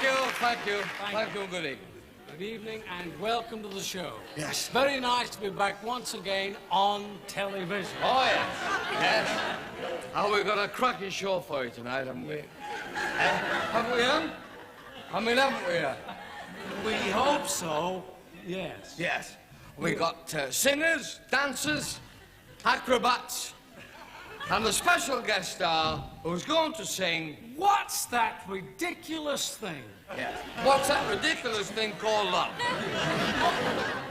Thank you, good evening. Good evening and welcome to the show. Yes. Very nice to be back once again on television. Oh, yes. Yes. Oh, we've got a cracking show for you tonight, haven't we? Haven't we, Anne? I mean, haven't we? We hope so, yes. Yes. We got singers, dancers, acrobats, and a special guest star who's going to sing... What's that ridiculous thing? Yes. What's that ridiculous thing called love?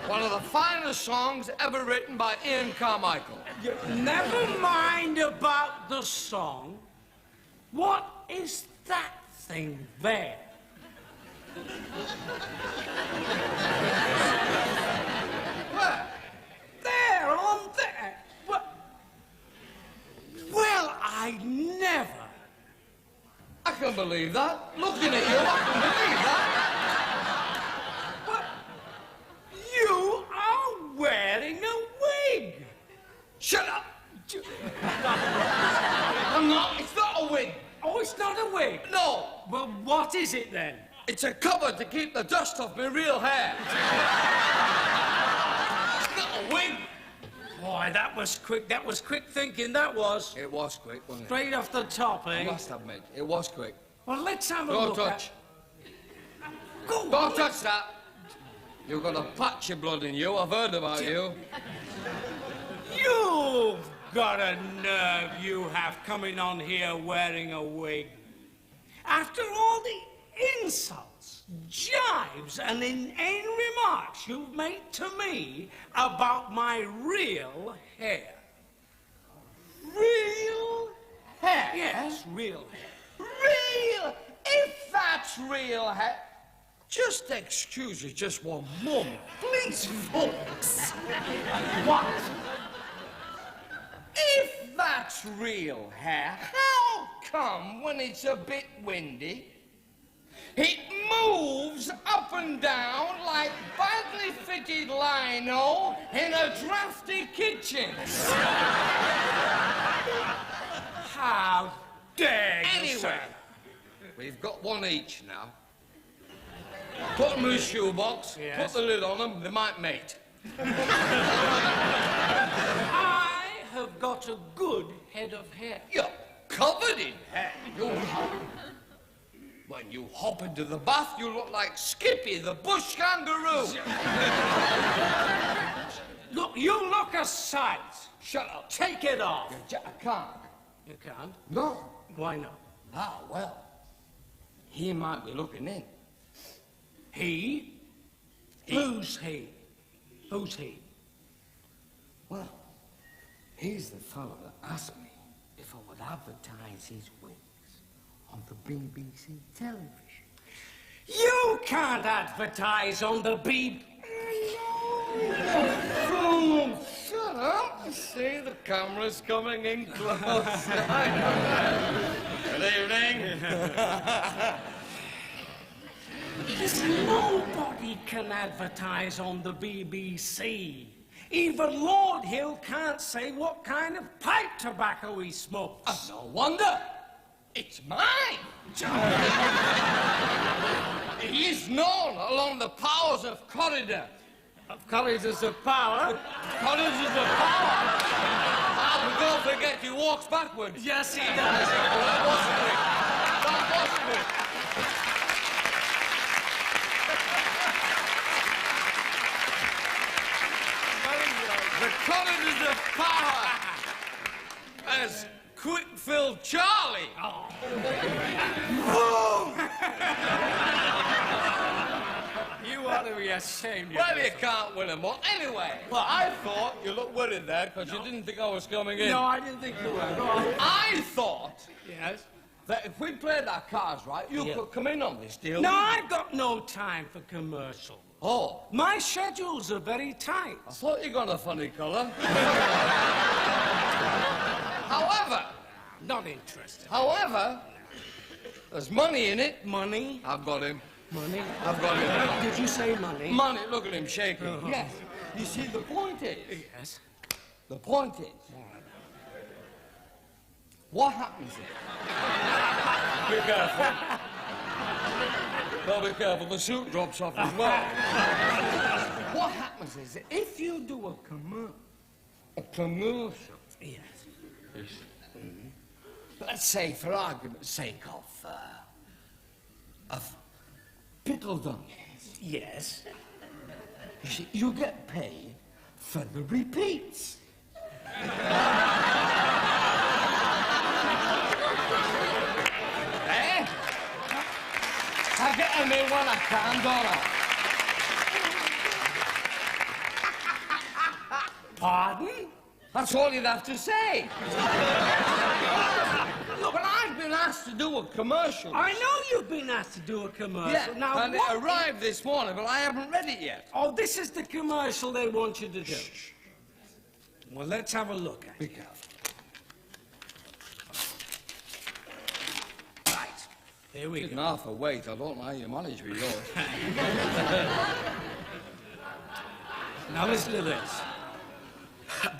One of the finest songs ever written by Ian Carmichael. Never mind about the song. What is that thing there? Where? There, on there. Well, I never. I can believe that. Looking at you, I can believe that. What? You are wearing a wig. Shut up. I'm not. It's not a wig. Oh, it's not a wig? No. Well, what is it then? It's a cover to keep the dust off my real hair. It's not a wig. Boy, that was quick. That was quick thinking, that was. It was quick, wasn't it? Straight off the top, eh? I must admit, it was quick. Well, let's have a Don't look touch. Go on. Don't touch that. You've got a patch of blood in you. I've heard about you. You've got a nerve you have coming on here wearing a wig. After all the insults, jibes, and inane remarks you've made to me about my real hair. Real hair? Yes, real hair. Real? If that's real hair... Just excuse me just one moment, please, folks. What? If that's real hair, how come when it's a bit windy, it moves up and down like badly fitted lino in a drafty kitchen? How dare you, Anyway, sir? we've got one each now. Put them in a shoebox, Yes. put the lid on them, they might mate. I have got a good head of hair. You're covered in hair. When you hop into the bath, you look like Skippy, the bush kangaroo. Look, you look aside. Shut up. Take it off. I can't. You can't? No. Why not? Ah, well, he might be looking in. He? Who's he? Who's he? Well, he's the fellow that asked me if I would advertise his wigs on the BBC television. You can't advertise on the BBC. Oh, shut up. See, the camera's coming in close. Good evening. Nobody can advertise on the BBC. Even Lord Hill can't say what kind of pipe tobacco he smokes. No wonder. It's mine. He is known along the powers of corridor. Of corridors of power. Corridors of power. Ah, but don't forget, he walks backwards. Yes, he does. That was quick. That was quick. The corridors of power as quick-filled Charlie. Oh. You ought to be ashamed. Well, you can't win them all. Anyway, Well, I thought you looked worried there because you didn't think I was coming in. No, I didn't think you were. Go on. I thought Yes? that if we played our cards right, you Yeah. could come in on this deal. No, I've got no time for commercials. Oh, My schedules are very tight. I thought you got a funny colour. Not interested. However, there's money in it. Money? I've got him. Money? I've got him. Did you say money? Money, look at him shaking. Yes. You see, the point is, Yes. what happens is... Be careful. Well, be careful, the suit drops off as well. What happens is that if you do a commercial, Yes. let's say, for argument's sake, of pickled onions, Yes. you see, you get paid for the repeats. Eh? I get them in when I can, don't I? Pardon? That's all you'd have to say. Look, but I've been asked to do a commercial. I know you've been asked to do a commercial. Yeah, Now, and what... it arrived this morning, but I haven't read it yet. Oh, this is the commercial they want you to do. Well, let's have a look at Be it. careful. Right. Here we Getting go. half a weight, I don't know how you manage with yours. Now listen to this.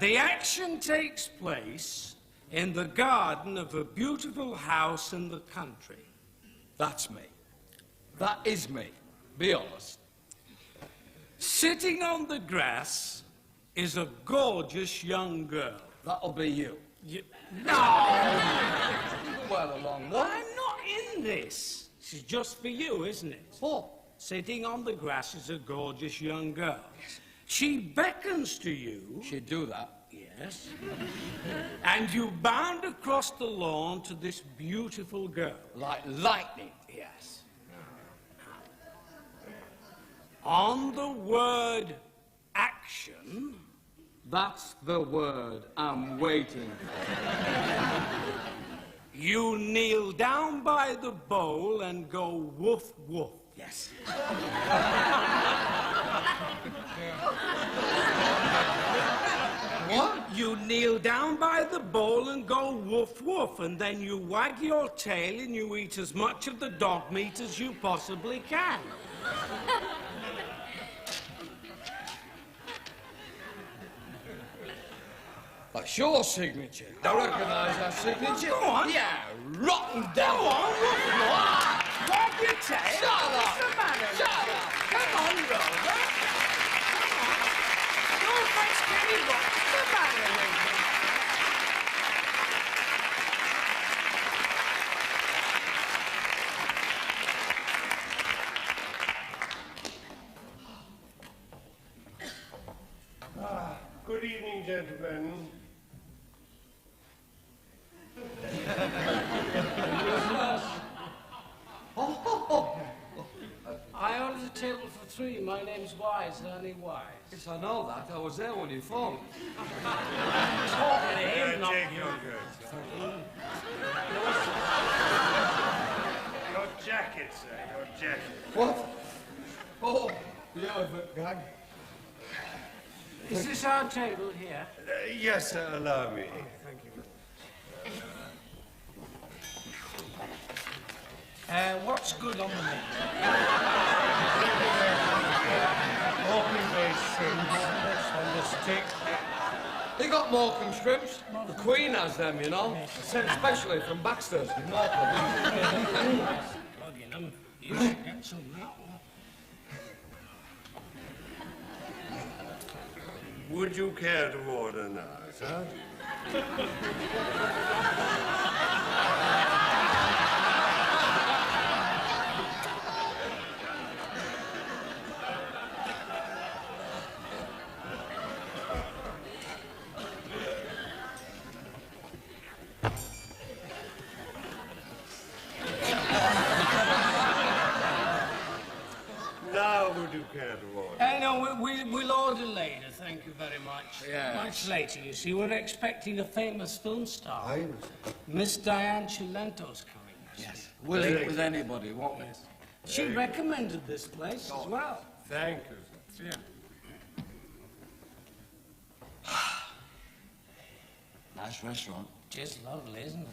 The action takes place in the garden of a beautiful house in the country. That's me. That is me. Be honest. Sitting on the grass is a gorgeous young girl. That'll be you. No! Well along, what? I'm not in this. This is just for you, isn't it? Oh, Sitting on the grass is a gorgeous young girl. She beckons to you. she'd do that. Yes. And you bound across the lawn to this beautiful girl. Like lightning. Yes. On the word action, That's the word I'm waiting for. you kneel down by the bowl and go woof woof. Yes. What? You kneel down by the bowl and go woof woof, and then you wag your tail and you eat as much of the dog meat as you possibly can. That's your signature. I recognise that signature. Go on. Yeah, rotten Go devil. on, woof woof. Wag your tail. Shut up. What's the matter? Shut up. Come on, Rover. Come on. Don't fetch Kenny. What's the matter with you? Good evening, gentlemen. I ordered a table for three. My name's Wise, Ernie Wise. Yes, I know that. I was there when you phoned. Talking to him, not Take you. your goods. Your jacket, sir, your jacket. What? Oh, the elephant gag. Is this our table here? Yes, sir, allow me. Thank you. What's good on the menu? Morecambe shrimps on the stick. They got Morecambe shrimps. The Queen has them, you know. Sent specially from Baxter's with Morecambe. Plugging them. You should get some now. Would you care to order now, sir? Now, would you care to order? No, we'll order later, thank you very much. Yes. Much later, you see. We're expecting a famous film star. I Miss Diane Cilento's coming. Yes. We'll eat with anybody, won't we? She recommended this place as well. Thank you, sir. Yeah. Nice restaurant. Just lovely, isn't it?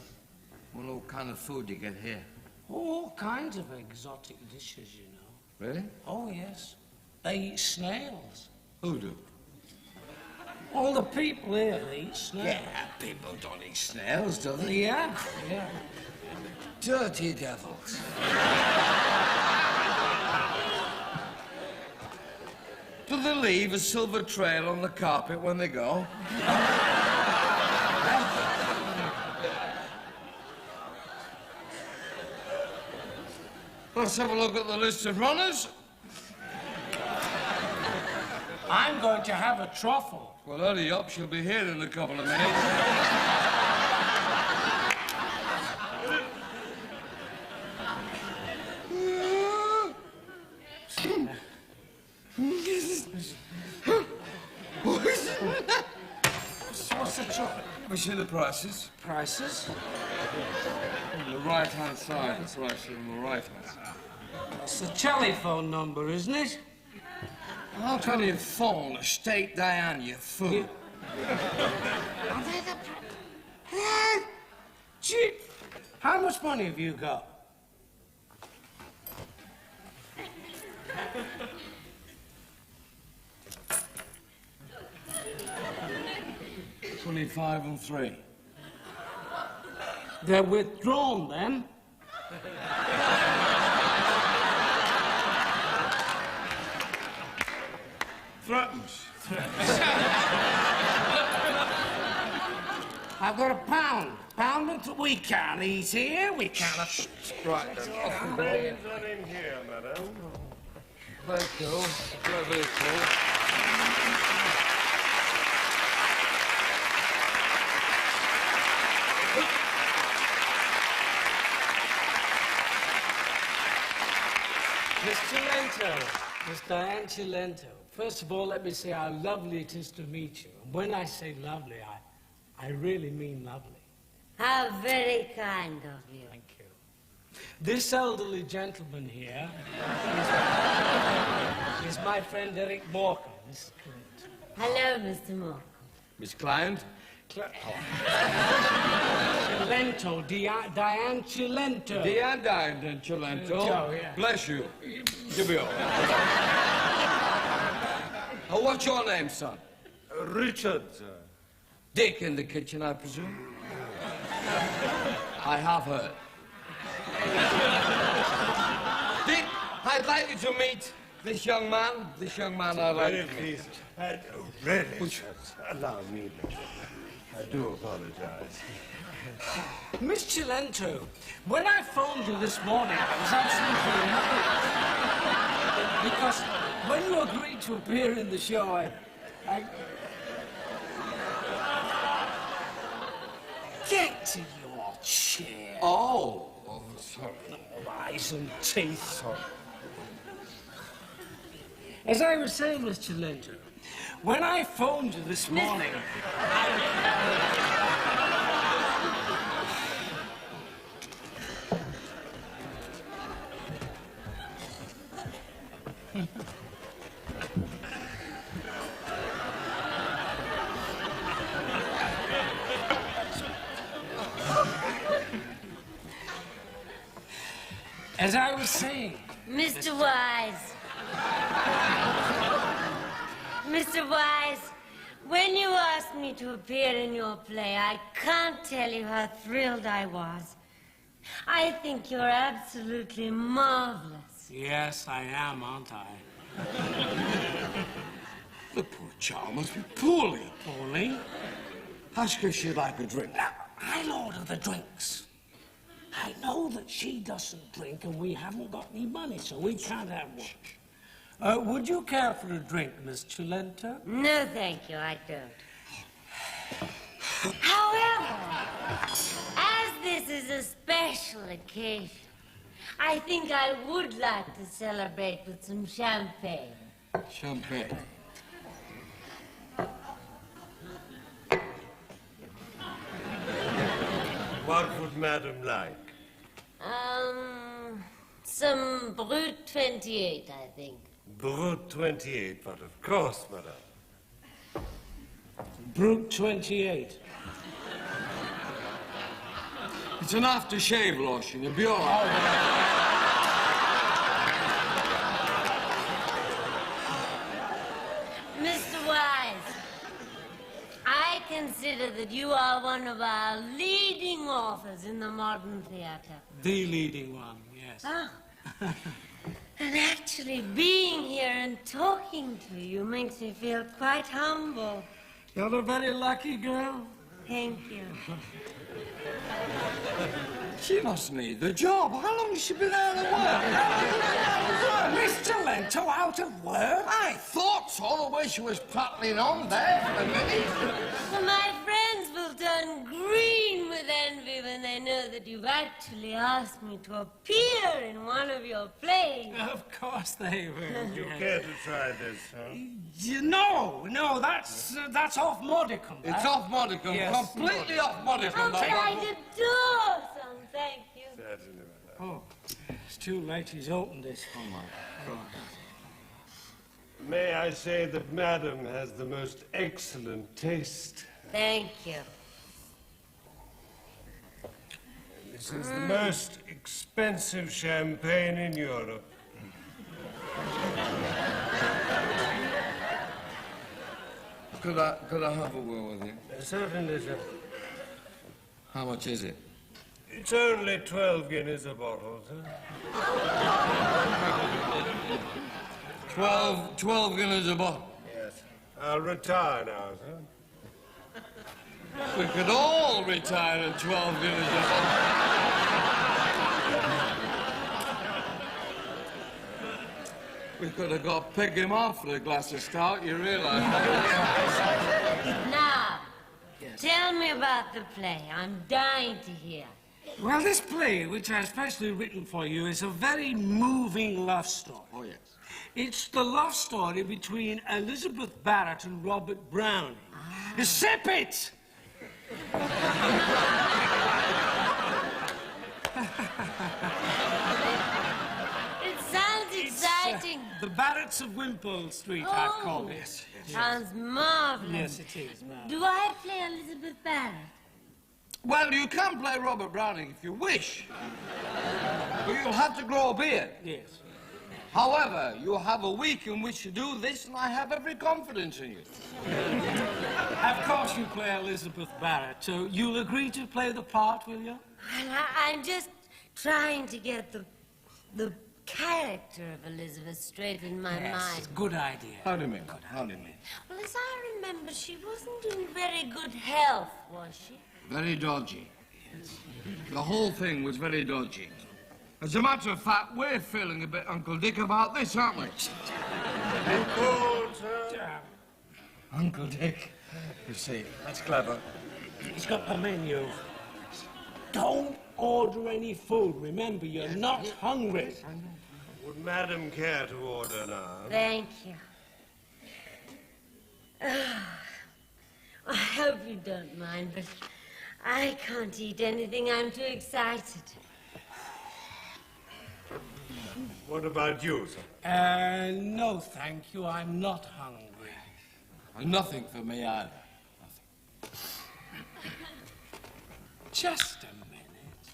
What kind of food do you get here? All kinds of exotic dishes, you know. Really? Oh, yes. They eat snails. Who do? All the people here, they eat snails. Yeah, people don't eat snails, do they? Yeah, yeah. Dirty devils. Do they leave a silver trail on the carpet when they go? Let's have a look at the list of runners. I'm going to have a truffle. Well, hurry up. She'll be here in a couple of minutes. What's the trouble? We see the prices. Prices? On the right-hand side. That's what I see on the right-hand side. That's the telephone number, isn't it? How can you phone a state Diane, you fool? Are they the... Gee, how much money have you got? $25 and 3. They're withdrawn, then. Threatens. I've got a pound. We can't eat here. We can't... Right, then. Off we go. Names are in here, madam. Very cool. Very cool. Miss Cilento, Miss Diane Cilento. First of all, let me say how lovely it is to meet you. And when I say lovely, I really mean lovely. How very kind of you. Thank you. This elderly gentleman here is my friend Eric Morecambe, Miss Cilento. Hello, Mr. Moore. Miss Client? Cilento, Diane Cilento. Diane and Cilento. Oh, yeah. Bless you. Give me all. Oh, what's your name, son? Richard, sir. Dick in the kitchen, I presume? I have heard. Dick, I'd like you to meet this young man. This young man I'd like Very to meet. pleased. Really, sir. Allow me. I do apologize. Miss Cilento, when I phoned you this morning, I was absolutely happy. Because when you agreed to appear in the show, I... Get to your chair. Oh, sorry. Eyes and teeth. As I was saying, Miss Cilento, when I phoned you this morning, as I was saying, Mr. Wise. Mr. Wise, when you asked me to appear in your play, I can't tell you how thrilled I was. I think you're absolutely marvelous. yes, I am, aren't I? The poor child must be poorly. Pauline? Ask her if she'd like a drink. Now, I'll order the drinks. I know that she doesn't drink and we haven't got any money, so we can't have one. Would you care for a drink, Miss Cilento? No, thank you, I don't. However, as this is a special occasion, I think I would like to celebrate with some champagne. Champagne. What would madam like? Some Brut 28, I think. Brut 28, but of course, madam. Brute 28. It's an aftershave lotion. You'll be all right. Mr. Wise, I consider that you are one of our leading authors in the modern theater. The leading one, yes. Ah. And actually being here and talking to you makes me feel quite humble. You're a very lucky girl. Thank you. She must need the job. How long has she been out of work? Mr. Lento out of work? I thought so, the way she was prattling on there for a minute. Well, my friends will turn green with envy when they know that you've actually asked me to appear in one of your plays. Of course they will. You care to try this, huh? No, that's off Morecambe. It's off Morecambe, Yes. completely off Morecambe. I'll that try one. to do some, thank you. Certainly, madame. Oh, it's too late. He's opened it. Oh, my God. May I say that madam has the most excellent taste. Thank you. This is the most expensive champagne in Europe. Could I have a word with you? Certainly, sir. How much is it? It's only 12 guineas a bottle, sir. 12 guineas a bottle. Yes. I'll retire now, sir. We could all retire at 12 guineas a bottle. We could have got pick him off for a glass of stout, you realise? Now, tell me about the play. I'm dying to hear. Well, this play, which I've specially written for you, is a very moving love story. Oh, yes. It's the love story between Elizabeth Barrett and Robert Browning. Sip it! It sounds exciting. The Barretts of Wimpole Street, I've called it. Sounds marvelous. Yes, it is, ma'am. Do I play Elizabeth Barrett? Well, you can play Robert Browning if you wish. But you'll have to grow a beard. Yes. However, you have a week in which to do this, and I have every confidence in you. Of course you play Elizabeth Barrett, so you'll agree to play the part, will you? Well, I'm just trying to get the character of Elizabeth straight in my mind. Good idea. How do you mean? How do you mean? Well, as I remember, she wasn't in very good health, was she? Very dodgy. The whole thing was very dodgy. As a matter of fact, we're feeling a bit Uncle Dick about this, aren't we? Cold, sir. Uncle Dick. You see, that's clever. He's got the menu. Don't order any food. Remember, you're not hungry. Would madam care to order now? Thank you. I hope you don't mind, but I can't eat anything. I'm too excited. What about you, sir? No, thank you. I'm not hungry. Nothing for me either. Just a minute.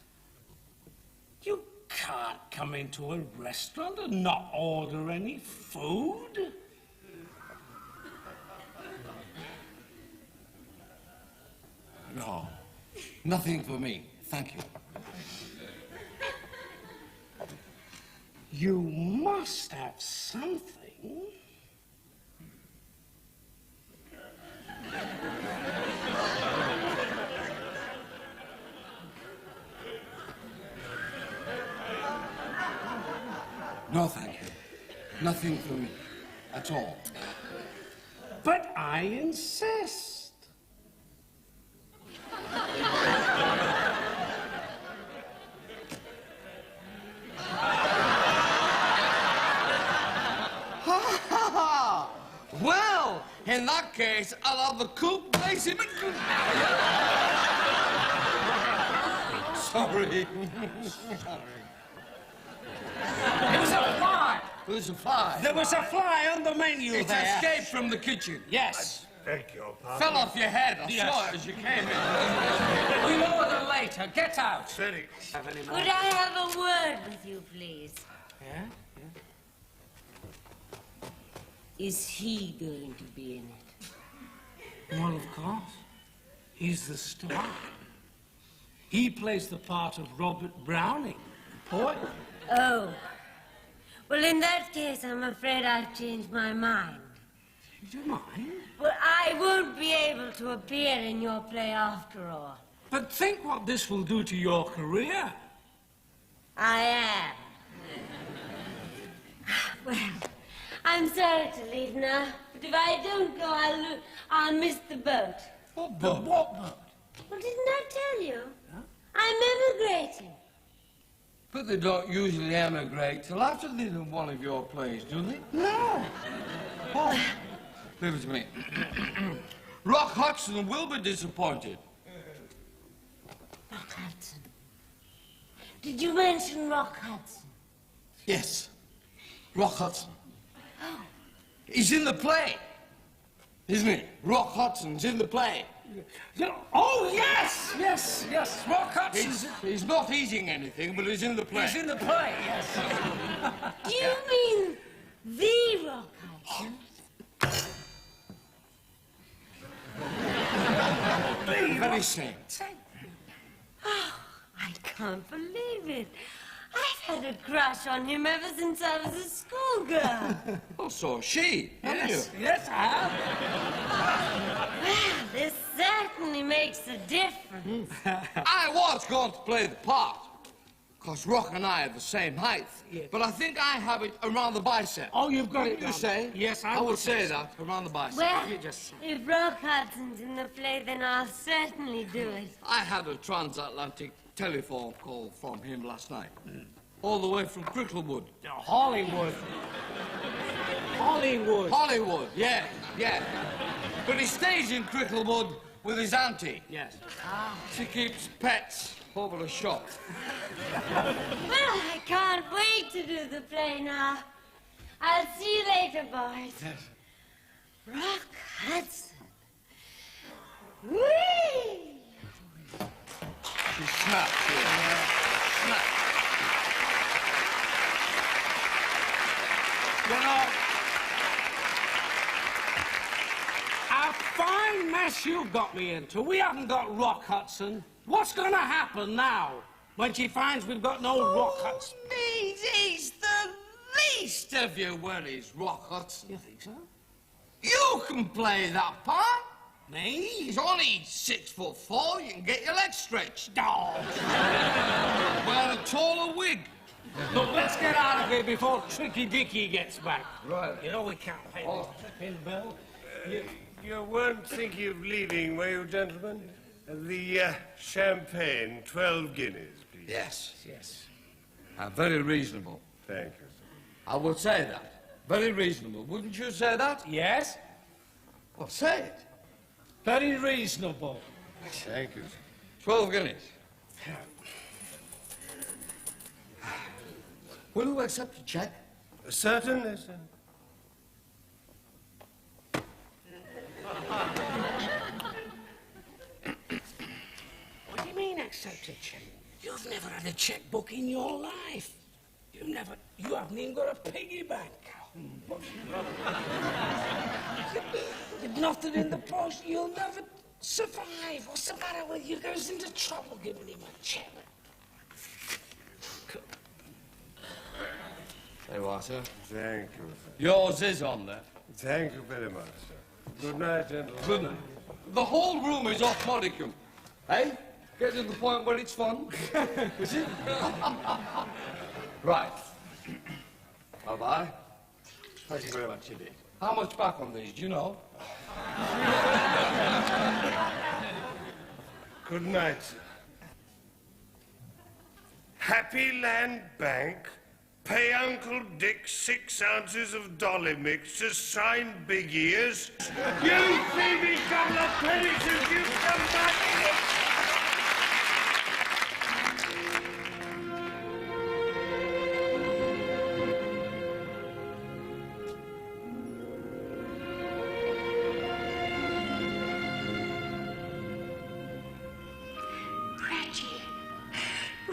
You can't come into a restaurant and not order any food. No, nothing for me. Thank you. You must have something. No, thank you. Nothing for me. At all. But I insist. Well, in that case, I'll have the cook basic. Sorry. It was a fly. There's a fly. There was a fly on the menu It's there. escaped from the kitchen. Yes. Beg your pardon. Fell off your head. I Yes. saw it as you came in. We'll order later. Get out. Very. Have any more? Could I have a word with you, please? Yeah? Is he going to be in it? Well, of course. He's the star. He plays the part of Robert Browning, the poet. Oh. Well, in that case, I'm afraid I've changed my mind. Do you mind? Well, I won't be able to appear in your play after all. But think what this will do to your career. I am. Well, I'm sorry to leave now, but if I don't go, I'll miss the boat. What boat? What boat? Well, didn't I tell you? Huh? I'm emigrating. But they don't usually emigrate till after they've done one of your plays, do they? No. Oh, leave it to me. Rock Hudson will be disappointed. Rock Hudson. Did you mention Rock Hudson? Yes, Rock Hudson. He's in the play, isn't he? Rock Hudson's in the play. Oh, yes, yes, yes. Rock Hudson's... He's not eating anything, but he's in the play. He's in the play, yes. Do you mean the Rock Hudson? Very same. Oh, I can't believe it. I've had a crush on him ever since I was a schoolgirl. Oh, so is she, haven't you? Yes, I have. Well, this certainly makes a difference. I was going to play the part, because Rock and I are the same height. Yes. But I think I have it around the bicep. Oh, you've got it You down. say? Yes, I would say that, around the bicep. Well, You just... if Rock Hudson's in the play, then I'll certainly do it. I had a transatlantic telephone call from him last night. All the way from Cricklewood. Hollywood. Hollywood. Hollywood, yeah, yeah. But he stays in Cricklewood with his auntie. Yes. She keeps pets over the shop. Well, I can't wait to do the play now. I'll see you later, boys. Yes. Rock Hudson. Whee! She snapped. Snapped. You know, a fine mess you got me into. We haven't got Rock Hudson. What's going to happen now when she finds we've got no Rock Hudson? He's the least of your worries, Rock Hudson. You think so? You can play that part. Me? He's only 6'4". You can get your legs stretched. Oh. Wear a taller wig. Look, let's get out of here before Tricky Dicky gets back. Right. You know we can't pay this flipping bill. You weren't thinking of leaving, were you, gentlemen? The champagne, 12 guineas, please. Yes. Yes. Very reasonable. Thank you, sir. I would say that. Very reasonable. Wouldn't you say that? Yes? Well, say it. Very reasonable. Thank you, sir. 12 guineas. Will you accept a check? Certainly, sir. What do you mean accept a check? You've never had a checkbook in your life. You haven't even got a piggy bank. You've nothing in the post. You'll never survive. What's the matter with you? Goes into trouble giving him a check. There you are, sir. Thank you, sir. Yours is on there. Thank you very much, sir. Good night, gentlemen. Good night. The whole room is off Morecambe. Eh? Get to the point where it's fun. Is it? Right. Bye-bye. Thank you very much indeed. How much back on these, do you know? Good night, sir. Happy Land Bank, pay Uncle Dick 6 ounces of dolly mix to sign big ears. You see me couple of pennies as you come back here.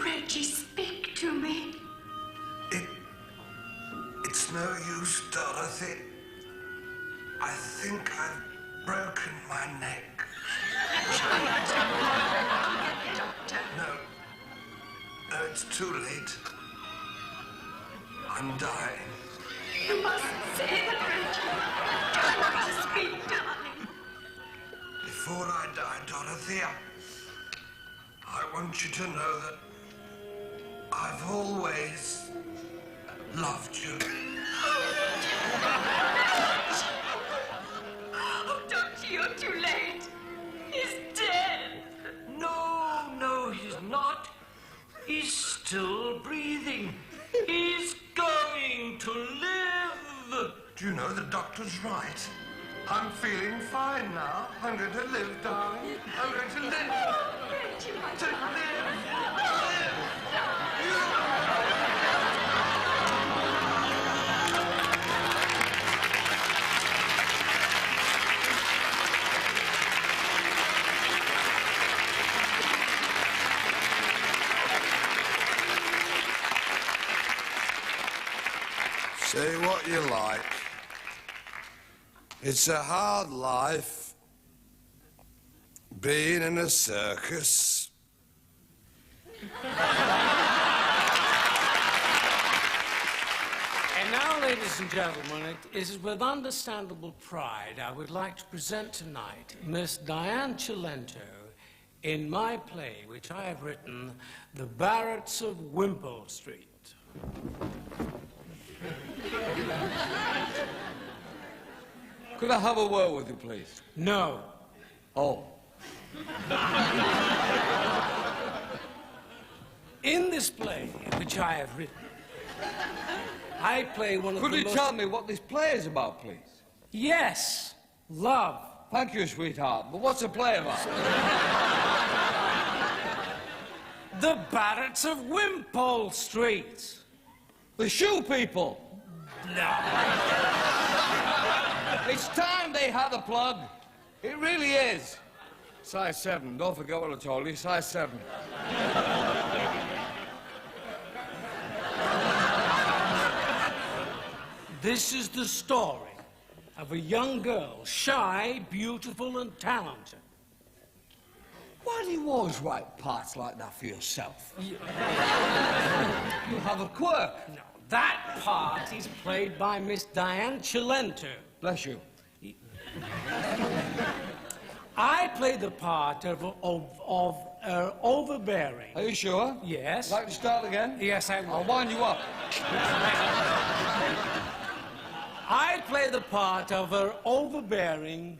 Reggie, speak to me. It's no use, Dorothy. I think I've broken my neck. Doctor. No, it's too late. I'm dying. You mustn't say that, Richard. I want to speak, darling. Before I die, Dorothy, I want you to know that I've always loved you. Oh, don't you? You're too late. He's dead. No, he's not. He's still breathing. He's going to live. Do you know the doctor's right? I'm feeling fine now. I'm going to live, darling. I'm going to live. Richard, my To Say what you like. It's a hard life being in a circus. And now, ladies and gentlemen, it is with understandable pride I would like to present tonight Miss Diane Cilento in my play, which I have written, The Barretts of Wimpole Street. Could I have a word with you, please? No. Oh. In this play, which I have written, I play one of Could the you most... tell me what this play is about, please? Yes, love. Thank you, sweetheart. But what's the play about? The Barretts of Wimpole Street. The shoe people. No. It's time they had a plug. It really is. Size 7. Don't forget what I told you. Size 7. This is the story of a young girl, shy, beautiful, and talented. Why do you always write parts like that for yourself? You have a quirk. No, that part is played by Miss Diane Cilento. Bless you. I play the part of overbearing. Are you sure? Yes. Like to start again? Yes, I I'll will. wind you up. I play the part of her overbearing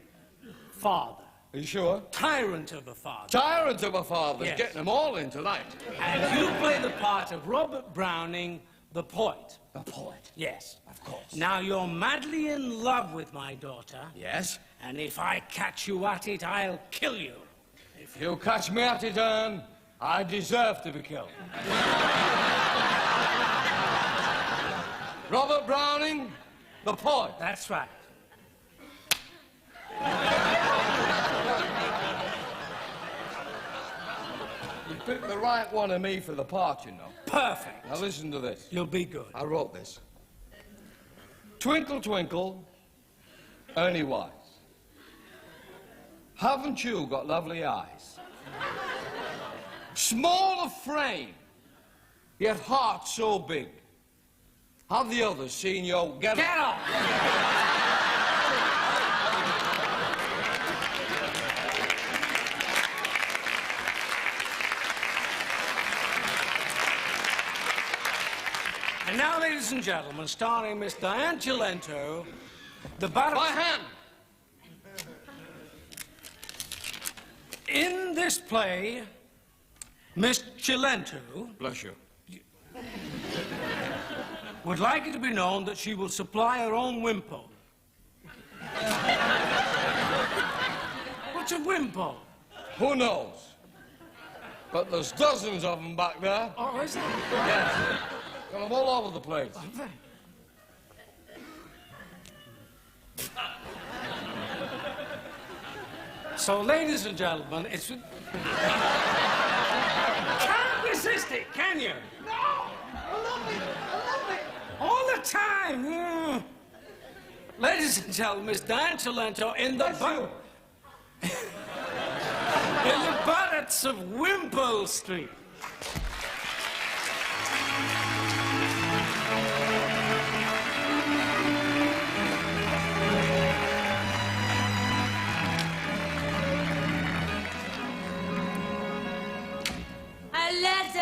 father. Are you sure? Tyrant of a father. Tyrant of a father. Yes. Getting them all in tonight. And you play the part of Robert Browning, the poet. The poet. Yes. Of course. Now, you're madly in love with my daughter. Yes? And if I catch you at it, I'll kill you. If you catch me at it, Ern, I deserve to be killed. Robert Browning, the poet. That's right. You picked the right one of me for the part, you know. Perfect. Now listen to this. You'll be good. I wrote this. Twinkle, twinkle, Ernie Wise. Haven't you got lovely eyes? Small of frame, yet heart so big. Have the others seen your get Get up? up! And now, ladies and gentlemen, starring Miss Diane Cilento, the Barretts... My hand! In this play, Miss Cilento Bless you. would like it to be known that she will supply her own wimple. What's a wimple? Who knows? But there's dozens of them back there. Oh, is there? Yes. Got them all over the place. So, ladies and gentlemen, it's... Can't resist it, can you? No! I love it! I love it! All the time. Ladies and gentlemen, Miss Diane Cilento in the... in the Barretts of Wimpole Street.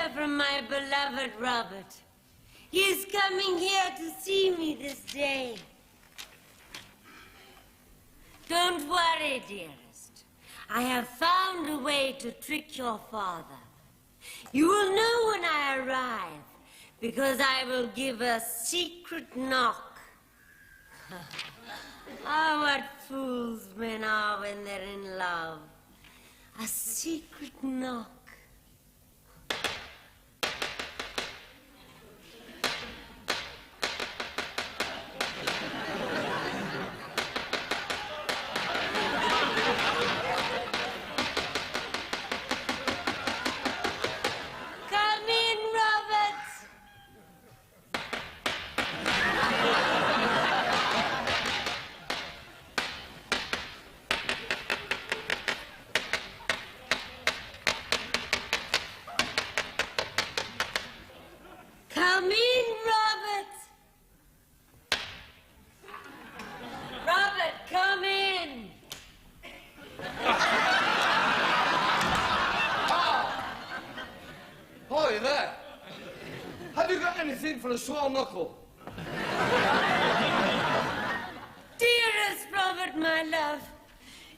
letter from my beloved Robert. He is coming here to see me this day. Don't worry, dearest. I have found a way to trick your father. You will know when I arrive, because I will give a secret knock. Ah, what fools men are when they're in love. A secret knock. Come in, Robert. Come in, Robert. Robert, come in. Hi there. Have you got anything for a sore knuckle? Dearest Robert, my love,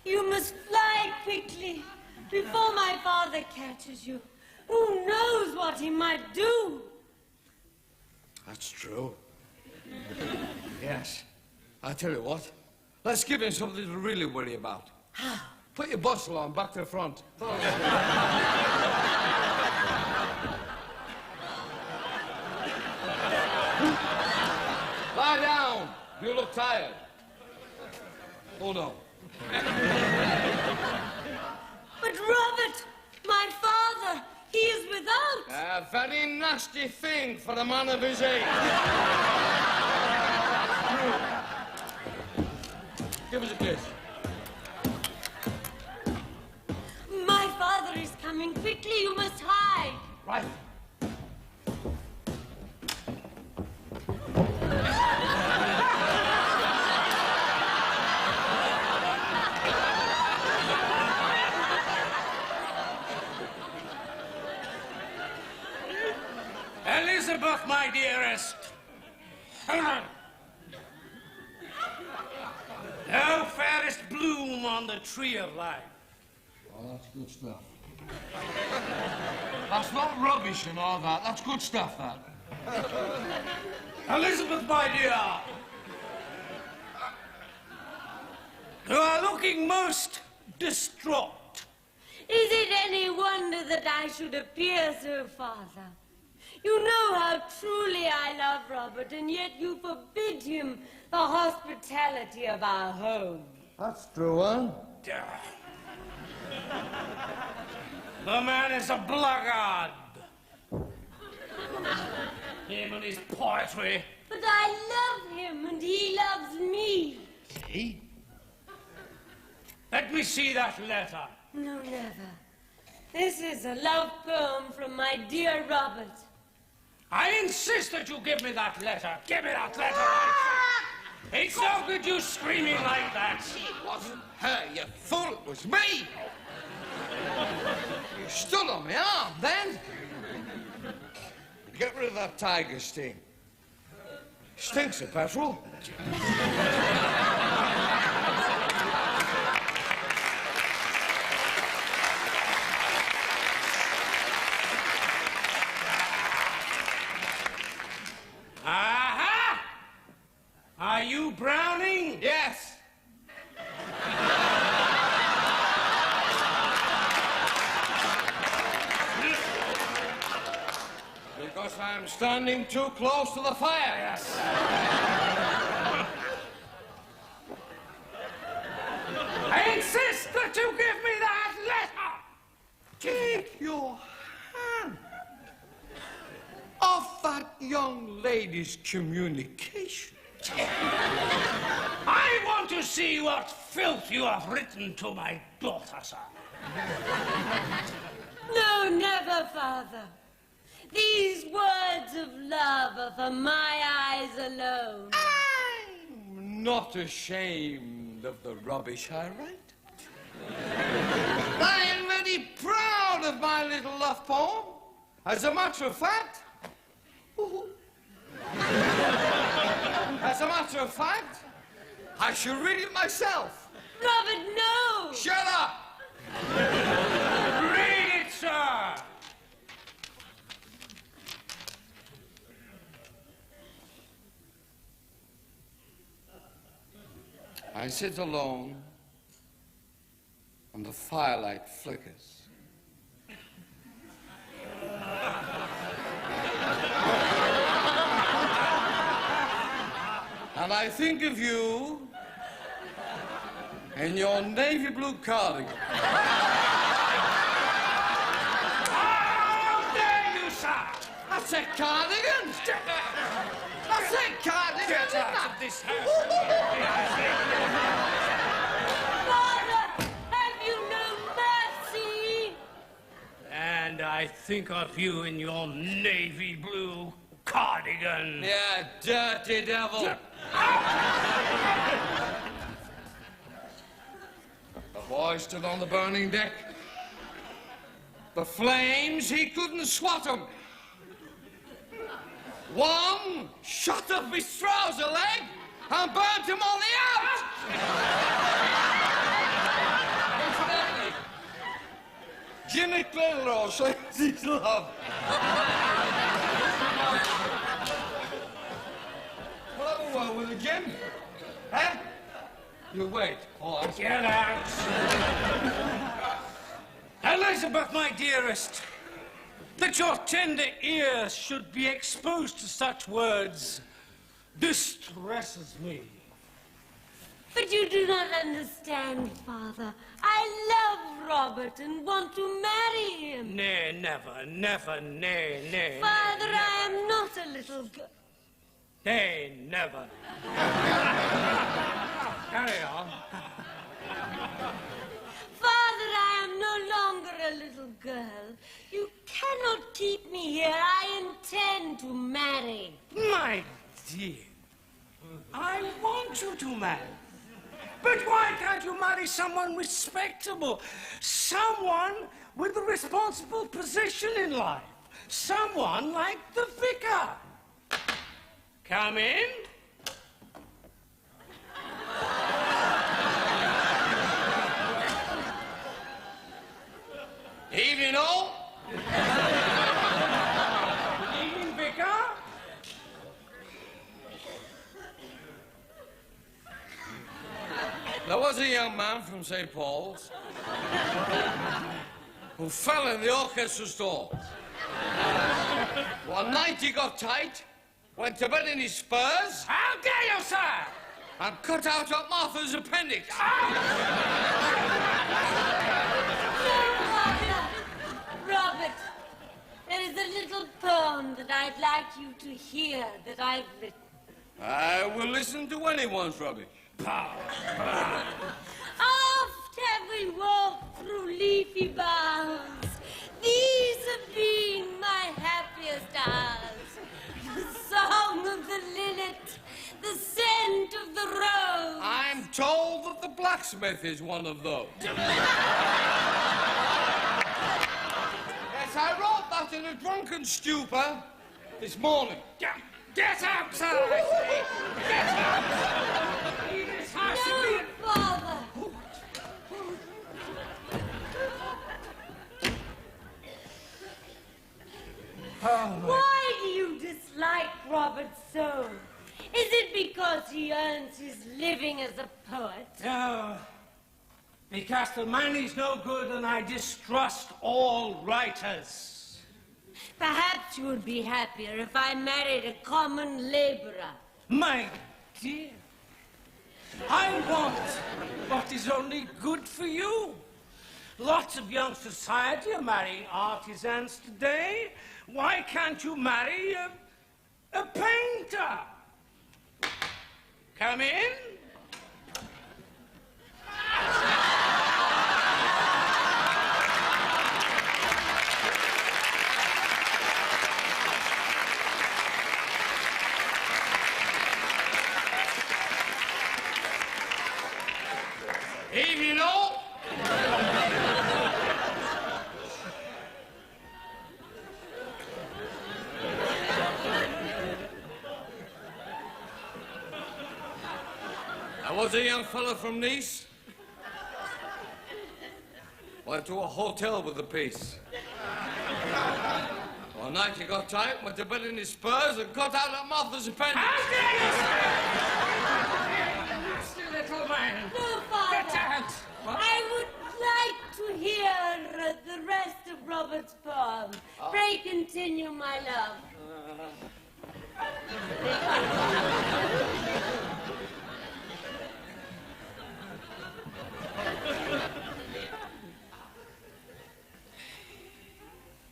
you must fly quickly before my father catches you. Who knows what he might do? That's true. Yes. I tell you what. Let's give him something to really worry about. How? Put your bustle on, back to the front. Lie down. You look tired. Oh, no. But Robert, my father, he is without. A very nasty thing for a man of his age. Give us a kiss. My father is coming quickly. You must hide. Right. Elizabeth, my dearest. Thou fairest bloom on the tree of life. Oh, that's good stuff. That's not rubbish and all that. That's good stuff, that. Elizabeth, my dear. You are looking most distraught. Is it any wonder that I should appear so, Father? You know how truly I love Robert, and yet you forbid him the hospitality of our home. That's true, Anne. The man is a blackguard. Him and his poetry. But I love him, and he loves me. See? Let me see that letter. No, never. This is a love poem from my dear Robert. I insist that you give me that letter. Give me that letter. It's no good you screaming like that. It wasn't her, you fool. It was me. You stood on my arm then. Get rid of that tiger sting. Stinks of petrol. Aha! Are you Browning? Yes. Because I'm standing too close to the fire, yes. I insist that you give me that letter. Take your hand off that young lady's communication. I want to see what filth you have written to my daughter, sir. No, never, Father. These words of love are for my eyes alone. I'm not ashamed of the rubbish I write. I am very proud of my little love poem. As a matter of fact, I should read it myself. Robert, no! Shut up! Read it, sir! I sit alone, and the firelight flickers. And I think of you in your navy blue cardigan. How dare you, sir! I said cardigan! I said cardigan! Get out of this house! Father, have you no mercy? And I think of you in your navy blue cardigan. Yeah, dirty devil. The boy stood on the burning deck. The flames, he couldn't swat 'em. One shot up his trouser leg and burnt him on the out. Incidentally, Jimmy Clitheroe says his love. Well, have a word with the Jim. Huh? You wait. Oh, Get out! Elizabeth, my dearest, that your tender ears should be exposed to such words distresses me. But you do not understand, Father. I love Robert and want to marry him. Nay, never, never, nay, nay. Father, I am not a little girl. Nay, never. Carry on. Father, I am no longer a little girl. You cannot keep me here. I intend to marry. My dear, I want you to marry. But why can't you marry someone respectable? Someone with a responsible position in life. Someone like the vicar. Come in. Evening all. Good evening, vicar. There was a young man from St. Paul's who fell in the orchestra stall. One night he got tight, went to bed in his spurs, How dare you, sir? and cut out up Martha's appendix. No, Father. Robert, there is a little poem that I'd like you to hear that I've written. I will listen to anyone's rubbish. Oft have we walked through leafy boughs. These have been my happiest hours. The song of the linnet, the scent of the rose. I'm told that the blacksmith is one of those. Yes, I wrote that in a drunken stupor this morning. Get out, sir, I say. Get out. Leave this house No, immediately. Father. Why do you dislike Robert so? Is it because he earns his living as a poet? No, because the man is no good and I distrust all writers. Perhaps you would be happier if I married a common laborer. My dear, I want what is only good for you. Lots of young society are marrying artisans today. Why can't you marry a painter? Come in. Evening all. was a young fella from Nice. Went to a hotel with the piece. One night he got tired, went to bed in his spurs and cut out a Martha's appendix. How dare you, nasty little man! No, Father. Get out! I would like to hear the rest of Robert's poem. Pray continue, my love.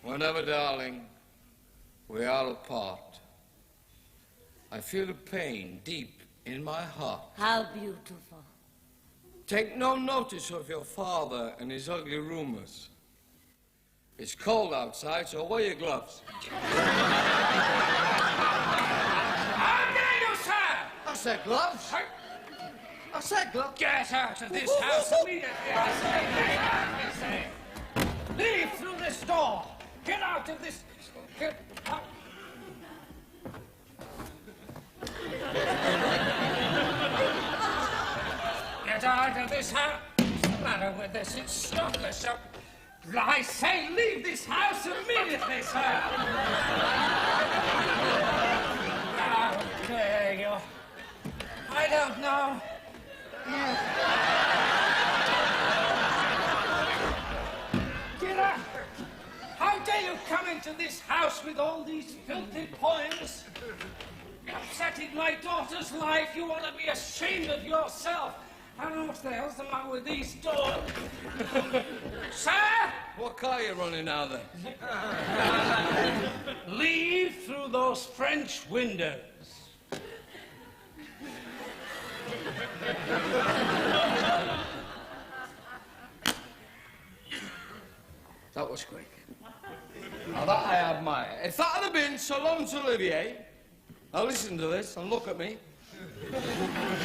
Whenever, darling, we are apart, I feel a pain deep in my heart. How beautiful. Take no notice of your father and his ugly rumors. It's cold outside, so wear your gloves. How dare you, sir! I said gloves. I said gloves. Get out of this house immediately, I say. Get out, I say. Leave through this door. Get out of this. Get out. Get out of this house. What's the matter with this? It's stockless. I say leave this house immediately, sir. How dare you? I don't know. Get out! How dare you come into this house with all these filthy poems? Upsetting my daughter's life. You ought to be ashamed of yourself. I don't know what the hell's the matter with these doors. Sir! What car are you running now, then? Leave through those French windows. That was quick. Now that I admire. If that had been Solange Olivier, now listen to this and look at me.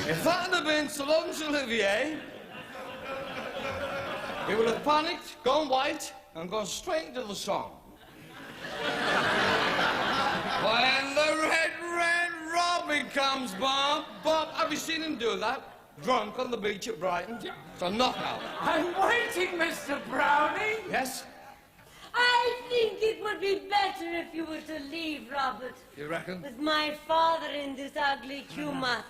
If that had been Solange Olivier, he would have panicked, gone white, and gone straight into the song. When the red robin comes, Bob. Bob, have you seen him do that? Drunk on the beach at Brighton? It's a knockout. I'm waiting, Mr. Browning. Yes? I think it would be better if you were to leave, Robert. You reckon? With my father in this ugly humor,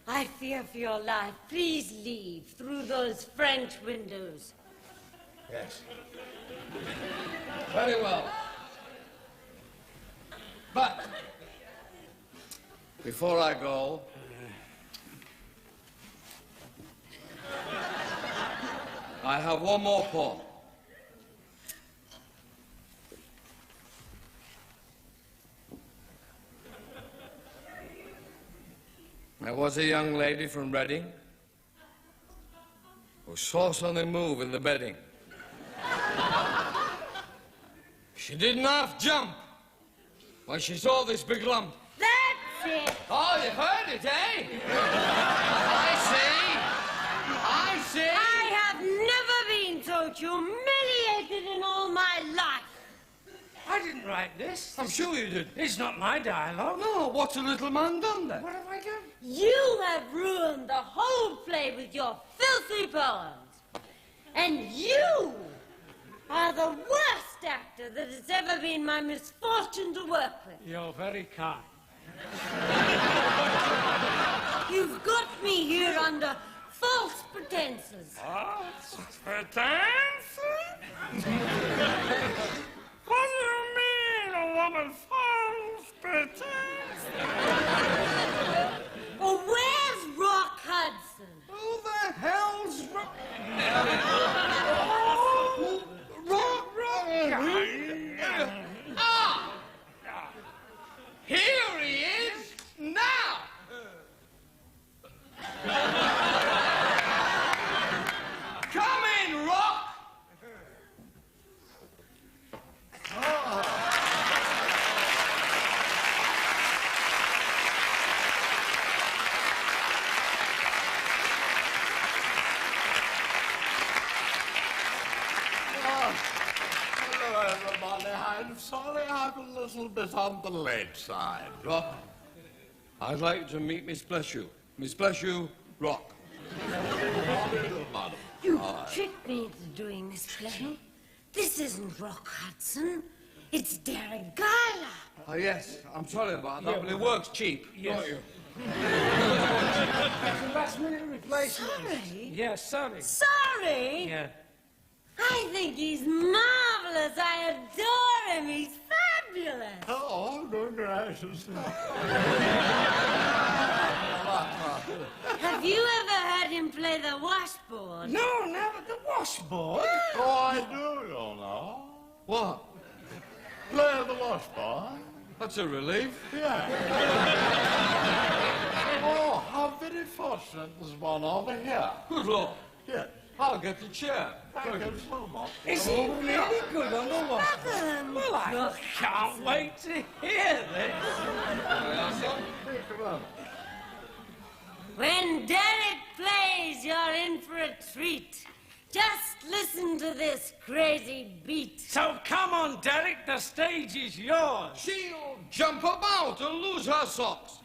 I fear for your life. Please leave through those French windows. Yes. Very well. But before I go, I have one more poem. There was a young lady from Reading who saw something move in the bedding. She didn't half jump when she saw this big lump. That's it. Oh, you've heard it, eh? I see. I have never been so humiliated in all my life. I didn't write this. I'm sure you did. It's not my dialogue. No, what's a little man done then? What have I done? You have ruined the whole play with your filthy poems. And you are the worst actor that has ever been my misfortune to work with. You're very kind. You've got me here under false pretenses. False pretenses? What do you mean, a woman false pretense? Oh, where's Rock Hudson? Who the hell's Ah! Here he is now! Come in, Rock! Hello, everybody. I'm sorry I'm a little bit on the late side. Rock, I'd like to meet Miss Bleshew. Miss Bleshew, Rock. You tricked me into doing this play. This isn't Rock Hudson. It's Derek Guyler. Oh, yes, I'm sorry about that, but it works cheap, don't you? It's a last-minute replacement. Sorry? Yeah, sorry. Sorry? Yeah. I think he's marvelous. I adore him. He's fabulous. Oh, good gracious. Have you ever heard him play the washboard? No, never the washboard. Oh, I do, you know. What? Play the washboard. That's a relief. Yeah. Oh, how very fortunate there's one over here. Good luck. Yes. I'll get the chair. Thank you so much. Is he really good on the washboard? Well, I can't wait to hear this. When Derek plays, you're in for a treat. Just listen to this crazy beat. So come on, Derek, the stage is yours. She'll jump about and lose her socks.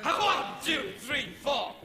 1, 2, 3, 4.